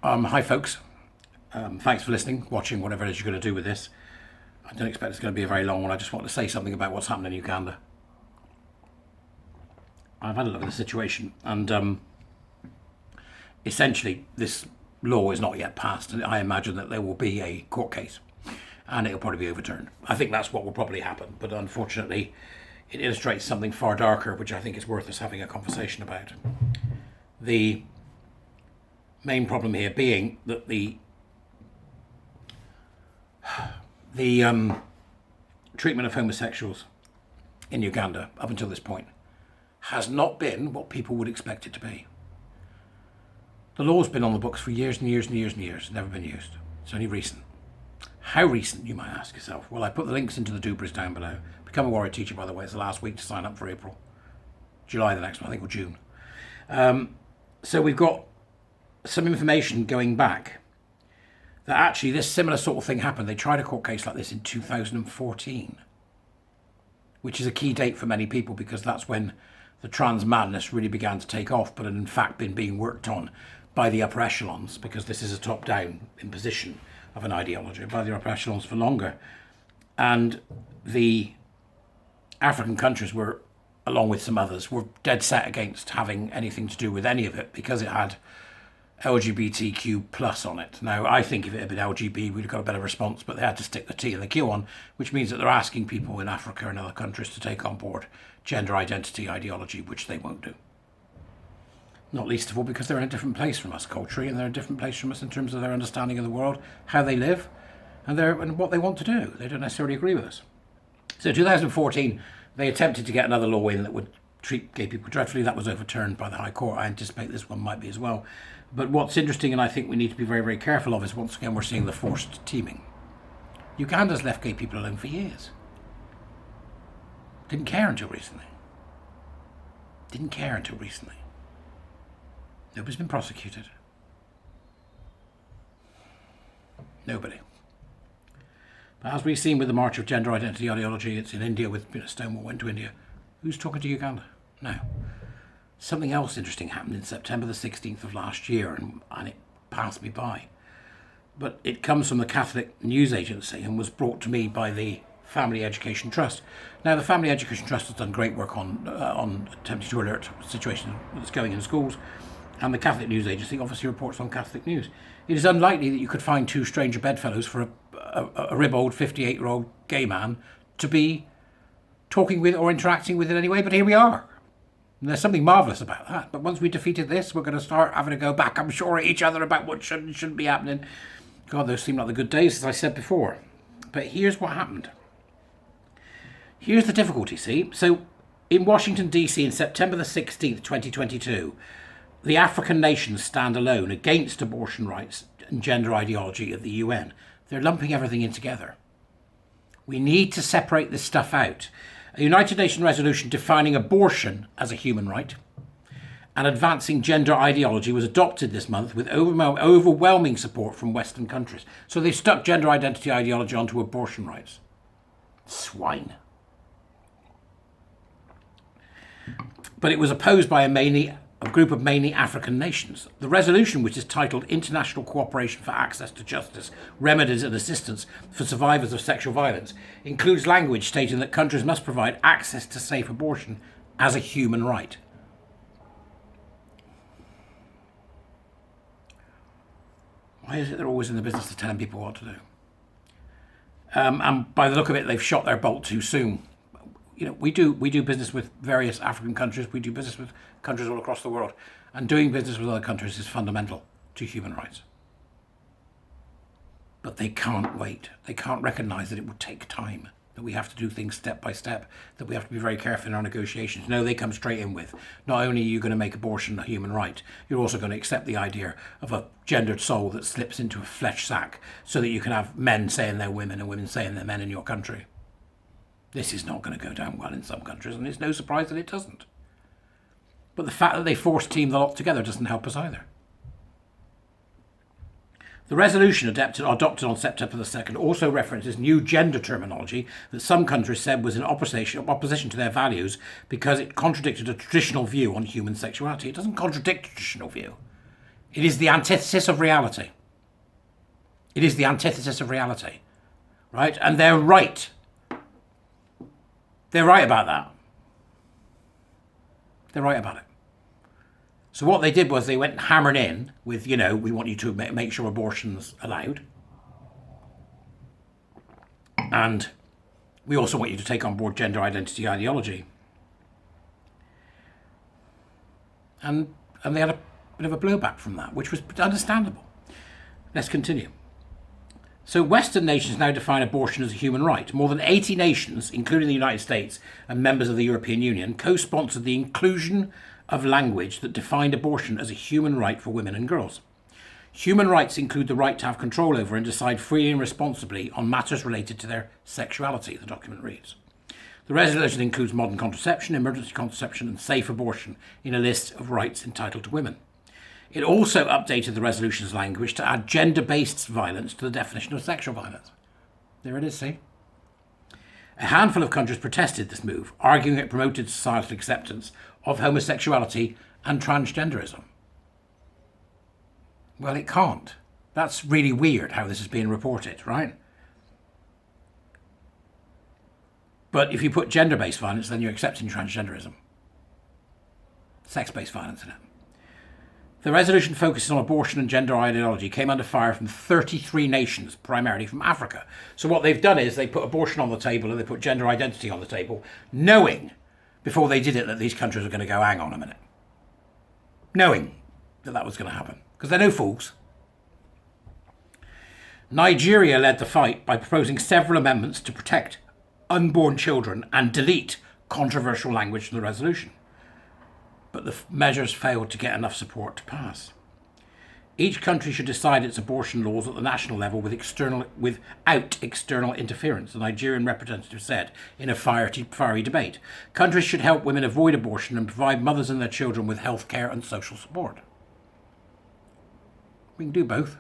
Hi folks, thanks for listening, watching, whatever it is you're going to do with this. I don't expect it's going to be a very long one. I just want to say something about what's happened in Uganda. I've had a look at the situation, and essentially this law is not yet passed, and I imagine that there will be a court case and it'll probably be overturned. I think that's what will probably happen, but unfortunately it illustrates something far darker, which I think is worth us having a conversation about. The main problem here being that the treatment of homosexuals in Uganda up until this point has not been what people would expect it to be. The law's been on the books for years and years and years and years, never been used. It's only recent. How recent, you might ask yourself? Well, I put the links into the doobras down below. Become a warrior teacher, by the way. It's the last week to sign up for April. July the next one, I think, or June. So we've got some information going back that actually this similar sort of thing happened. They tried a court case like this in 2014, which is a key date for many people because that's when the trans madness really began to take off, but had in fact been being worked on by the upper echelons, because this is a top-down imposition of an ideology by the upper echelons for longer. And the African countries were, along with some others, were dead set against having anything to do with any of it because it had LGBTQ plus on it. Now, I think if it had been LGB, we'd have got a better response, but they had to stick the T and the Q on, which means that they're asking people in Africa and other countries to take on board gender identity ideology, which they won't do. Not least of all because they're in a different place from us culturally, and they're in a different place from us in terms of their understanding of the world, how they live, and what they want to do. They don't necessarily agree with us. So in 2014, they attempted to get another law in that would treat gay people dreadfully. That was overturned by the High Court. I anticipate this one might be as well. But what's interesting, and I think we need to be very, very careful of, is once again we're seeing the forced teaming. Uganda's left gay people alone for years. Didn't care until recently. Nobody's been prosecuted. Nobody. But as we've seen with the march of gender identity ideology, it's in India with Stonewall went to India. Who's talking to Uganda? No. Something else interesting happened in September the 16th of last year, and it passed me by. But it comes from the Catholic News Agency and was brought to me by the Family Education Trust. Now, the Family Education Trust has done great work on attempting to alert situations that's going in schools, and the Catholic News Agency obviously reports on Catholic news. It is unlikely that you could find two stranger bedfellows for a ribald 58-year-old gay man to be talking with or interacting with in any way, but here we are. And there's something marvellous about that. But once we defeated this, we're going to start having to go back, I'm sure, at each other about what should and shouldn't be happening. God, those seem like the good days, as I said before. But here's what happened. Here's the difficulty, see? So in Washington, D.C., in September the 16th, 2022, the African nations stand alone against abortion rights and gender ideology at the UN. They're lumping everything in together. We need to separate this stuff out. A United Nations resolution defining abortion as a human right and advancing gender ideology was adopted this month with overwhelming support from Western countries. So they stuck gender identity ideology onto abortion rights. Swine. But it was opposed by a group of mainly African nations. The resolution, which is titled International Cooperation for Access to Justice, Remedies and Assistance for Survivors of Sexual Violence, includes language stating that countries must provide access to safe abortion as a human right. Why is it they're always in the business of telling people what to do? And by the look of it, they've shot their bolt too soon. You know, we do business with various African countries. We do business with countries all across the world. And doing business with other countries is fundamental to human rights. But they can't wait. They can't recognise that it will take time, that we have to do things step by step, that we have to be very careful in our negotiations. No, they come straight in with, not only are you going to make abortion a human right, you're also going to accept the idea of a gendered soul that slips into a flesh sack so that you can have men saying they're women and women saying they're men in your country. This is not going to go down well in some countries, and it's no surprise that it doesn't. But the fact that they force team the lot together doesn't help us either. The resolution adopted on September the 2nd also references new gender terminology that some countries said was in opposition to their values because it contradicted a traditional view on human sexuality. It doesn't contradict a traditional view. It is the antithesis of reality. It is the antithesis of reality, right? And they're right. They're right about that. They're right about it. So what they did was they went hammering in with, you know, we want you to make sure abortion's allowed. And we also want you to take on board gender identity ideology. And they had a bit of a blowback from that, which was understandable. Let's continue. So Western nations now define abortion as a human right. More than 80 nations, including the United States and members of the European Union, co-sponsored the inclusion of language that defined abortion as a human right for women and girls. Human rights include the right to have control over and decide freely and responsibly on matters related to their sexuality, the document reads. The resolution includes modern contraception, emergency contraception and safe abortion in a list of rights entitled to women. It also updated the resolution's language to add gender-based violence to the definition of sexual violence. There it is, see? A handful of countries protested this move, arguing it promoted societal acceptance of homosexuality and transgenderism. Well, it can't. That's really weird how this is being reported, right? But if you put gender-based violence, then you're accepting transgenderism. Sex-based violence in it. The resolution focuses on abortion and gender ideology came under fire from 33 nations, primarily from Africa. So what they've done is they put abortion on the table and they put gender identity on the table, knowing before they did it that these countries are going to go, hang on a minute. Knowing that was going to happen. Because they're no fools. Nigeria led the fight by proposing several amendments to protect unborn children and delete controversial language from the resolution. But the measures failed to get enough support to pass. Each country should decide its abortion laws at the national level without external interference, the Nigerian representative said in a fiery debate. Countries should help women avoid abortion and provide mothers and their children with health care and social support. We can do both.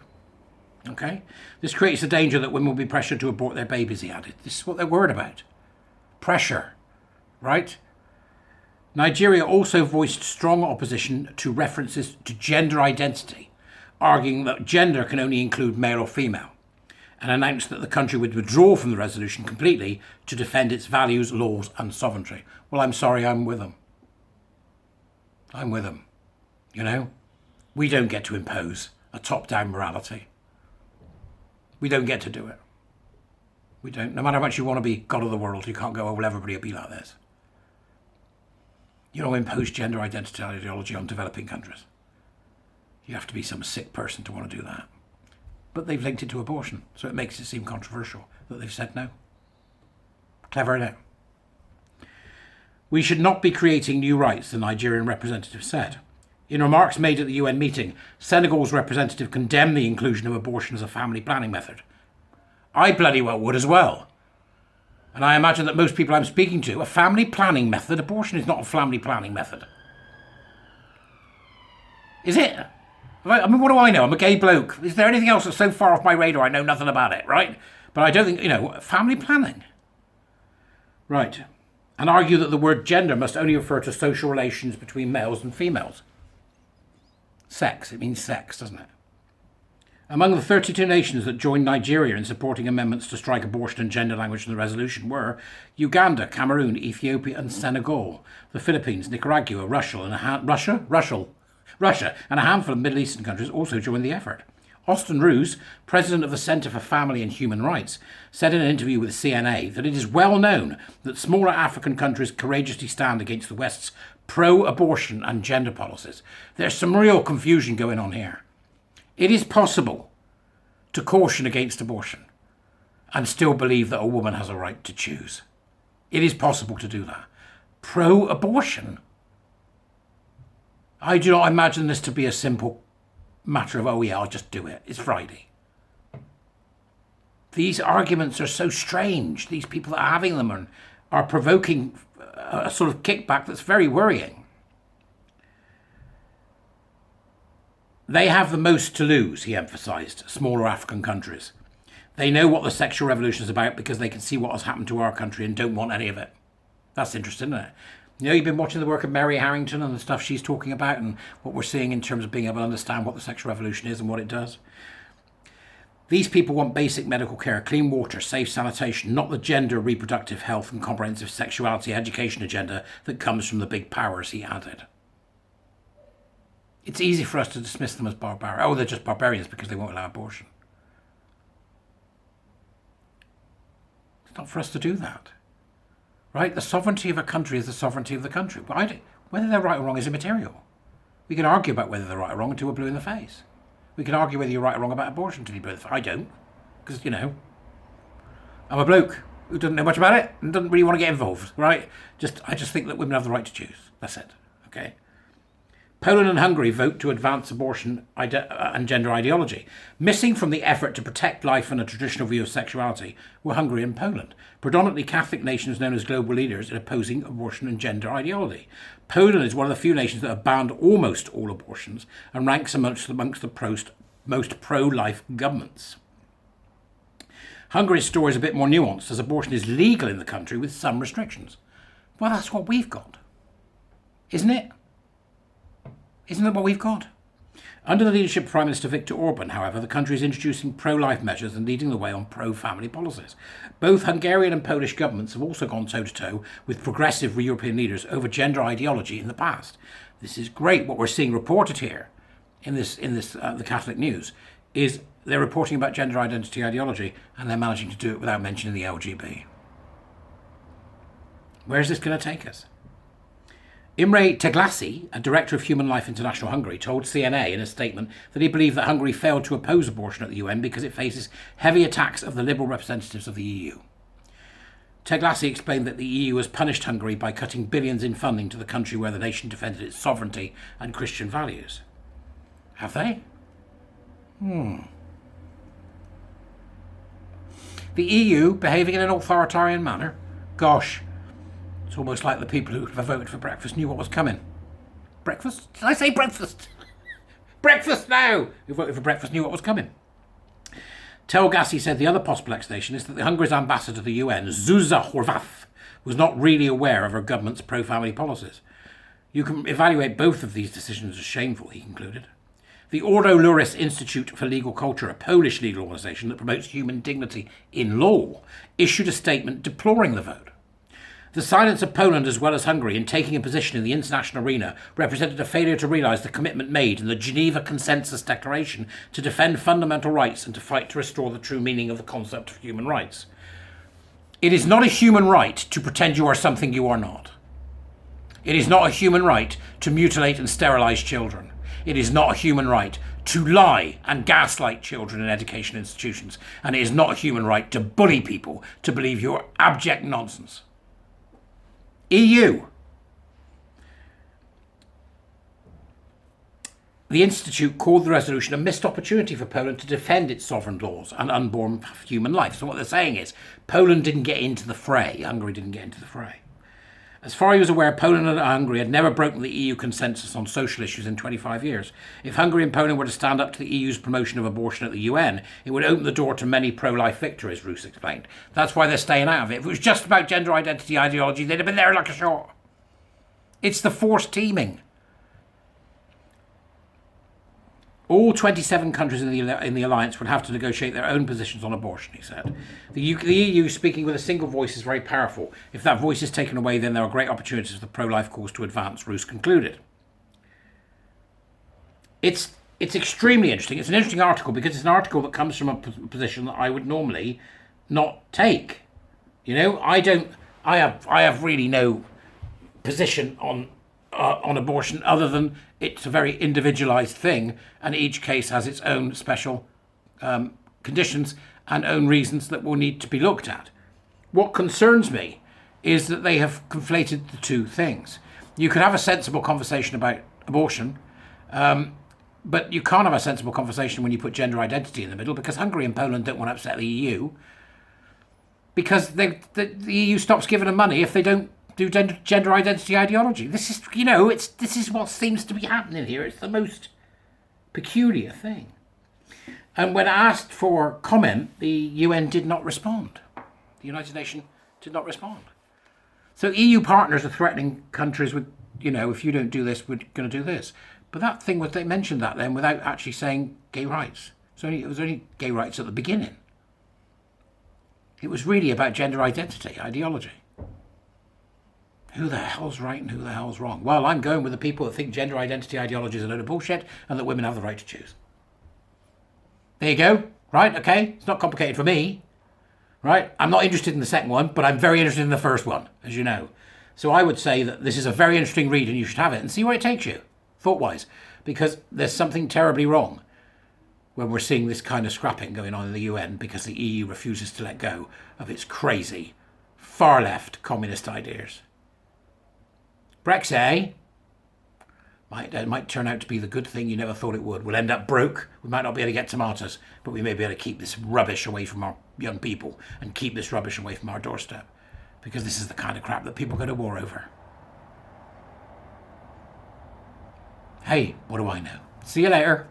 Okay? This creates the danger that women will be pressured to abort their babies, he added. This is what they're worried about. Pressure. Right? Nigeria also voiced strong opposition to references to gender identity, arguing that gender can only include male or female, and announced that the country would withdraw from the resolution completely to defend its values, laws and sovereignty. Well, I'm sorry, I'm with them. I'm with them. You know? We don't get to impose a top-down morality. We don't get to do it. We don't. No matter how much you want to be God of the world, you can't go, oh, well, everybody will be like this. You don't impose gender identity ideology on developing countries. You have to be some sick person to want to do that. But they've linked it to abortion, so it makes it seem controversial that they've said no. Clever, isn't it? We should not be creating new rights, the Nigerian representative said. In remarks made at the UN meeting, Senegal's representative condemned the inclusion of abortion as a family planning method. I bloody well would as well. And I imagine that most people I'm speaking to, a family planning method, abortion is not a family planning method. Is it? I mean, what do I know? I'm a gay bloke. Is there anything else that's so far off my radar I know nothing about it, right? But I don't think, family planning. Right. And argue that the word gender must only refer to social relations between males and females. Sex, it means sex, doesn't it? Among the 32 nations that joined Nigeria in supporting amendments to strike abortion and gender language in the resolution were Uganda, Cameroon, Ethiopia and Senegal, the Philippines, Nicaragua, Russia and a handful of Middle Eastern countries also joined the effort. Austin Roos, president of the Centre for Family and Human Rights, said in an interview with CNA that it is well known that smaller African countries courageously stand against the West's pro-abortion and gender policies. There's some real confusion going on here. It is possible to caution against abortion and still believe that a woman has a right to choose. It is possible to do that. Pro-abortion? I do not imagine this to be a simple matter of, oh yeah, I'll just do it. It's Friday. These arguments are so strange. These people that are having them are provoking a sort of kickback that's very worrying. They have the most to lose, he emphasised, smaller African countries. They know what the sexual revolution is about because they can see what has happened to our country and don't want any of it. That's interesting, isn't it? You know, you've been watching the work of Mary Harrington and the stuff she's talking about and what we're seeing in terms of being able to understand what the sexual revolution is and what it does. These people want basic medical care, clean water, safe sanitation, not the gender, reproductive health and comprehensive sexuality education agenda that comes from the big powers, he added. It's easy for us to dismiss them as barbaric. Oh, they're just barbarians because they won't allow abortion. It's not for us to do that. Right? The sovereignty of a country is the sovereignty of the country. Whether they're right or wrong is immaterial. We can argue about whether they're right or wrong until we're blue in the face. We can argue whether you're right or wrong about abortion until you're blue in the face. I don't. Because, you know, I'm a bloke who doesn't know much about it and doesn't really want to get involved, right? I just think that women have the right to choose. That's it. Okay? Poland and Hungary vote to advance abortion and gender ideology. Missing from the effort to protect life and a traditional view of sexuality were Hungary and Poland, predominantly Catholic nations known as global leaders in opposing abortion and gender ideology. Poland is one of the few nations that have banned almost all abortions and ranks amongst the most pro-life governments. Hungary's story is a bit more nuanced, as abortion is legal in the country with some restrictions. Well, that's what we've got, isn't it? Isn't that what we've got? Under the leadership of Prime Minister Viktor Orban, however, the country is introducing pro-life measures and leading the way on pro-family policies. Both Hungarian and Polish governments have also gone toe-to-toe with progressive European leaders over gender ideology in the past. This is great. What we're seeing reported here in the Catholic News is they're reporting about gender identity ideology and they're managing to do it without mentioning the LGB. Where's this going to take us? Imre Teglassi, a director of Human Life International Hungary, told CNA in a statement that he believed that Hungary failed to oppose abortion at the UN because it faces heavy attacks of the liberal representatives of the EU. Teglassi explained that the EU has punished Hungary by cutting billions in funding to the country where the nation defended its sovereignty and Christian values. Have they? The EU behaving in an authoritarian manner? Gosh. It's almost like the people who voted for breakfast knew what was coming. Breakfast? Did I say breakfast? Breakfast now! Who voted for breakfast knew what was coming. Telgassi said the other possible explanation is that the Hungary's ambassador to the UN, Zsuzsa Horváth, was not really aware of her government's pro-family policies. You can evaluate both of these decisions as shameful, he concluded. The Ordo Luris Institute for Legal Culture, a Polish legal organisation that promotes human dignity in law, issued a statement deploring the vote. The silence of Poland as well as Hungary in taking a position in the international arena represented a failure to realise the commitment made in the Geneva Consensus Declaration to defend fundamental rights and to fight to restore the true meaning of the concept of human rights. It is not a human right to pretend you are something you are not. It is not a human right to mutilate and sterilise children. It is not a human right to lie and gaslight children in education institutions. And it is not a human right to bully people to believe your abject nonsense. EU. The Institute called the resolution a missed opportunity for Poland to defend its sovereign laws and unborn human life. So what they're saying is Poland didn't get into the fray. Hungary didn't get into the fray. As far as he was aware, Poland and Hungary had never broken the EU consensus on social issues in 25 years. If Hungary and Poland were to stand up to the EU's promotion of abortion at the UN, it would open the door to many pro-life victories, Roos explained. That's why they're staying out of it. If it was just about gender identity ideology, they'd have been there like a shot. It's the forced teaming. All 27 countries in the alliance would have to negotiate their own positions on abortion, he said. The EU speaking with a single voice is very powerful. If that voice is taken away, then there are great opportunities for the pro-life cause to advance, Roos concluded. It's extremely interesting. It's an interesting article because it's an article that comes from a position that I would normally not take. You know, I have really no position on abortion other than it's a very individualized thing and each case has its own special conditions and own reasons that will need to be looked at. What concerns me is that they have conflated the two things. You could have a sensible conversation about abortion, but you can't have a sensible conversation when you put gender identity in the middle, because Hungary and Poland don't want to upset the EU, because the EU stops giving them money if they don't do gender identity ideology. This is, you know, this is what seems to be happening here. It's the most peculiar thing. And when asked for comment, the UN did not respond. The United Nations did not respond. So EU partners are threatening countries with, if you don't do this, we're going to do this. But that thing was, they mentioned that then without actually saying gay rights. It was only gay rights at the beginning. It was really about gender identity, ideology. Who the hell's right and who the hell's wrong? Well, I'm going with the people that think gender identity ideology is a load of bullshit and that women have the right to choose. There you go. Right, okay. It's not complicated for me. Right? I'm not interested in the second one, but I'm very interested in the first one, as you know. So I would say that this is a very interesting read and you should have it and see where it takes you, thought-wise. Because there's something terribly wrong when we're seeing this kind of scrapping going on in the UN because the EU refuses to let go of its crazy, far-left communist ideas. Brexit, might turn out to be the good thing you never thought it would. We'll end up broke. We might not be able to get tomatoes, but we may be able to keep this rubbish away from our young people and keep this rubbish away from our doorstep. Because this is the kind of crap that people go to war over. Hey, what do I know? See you later.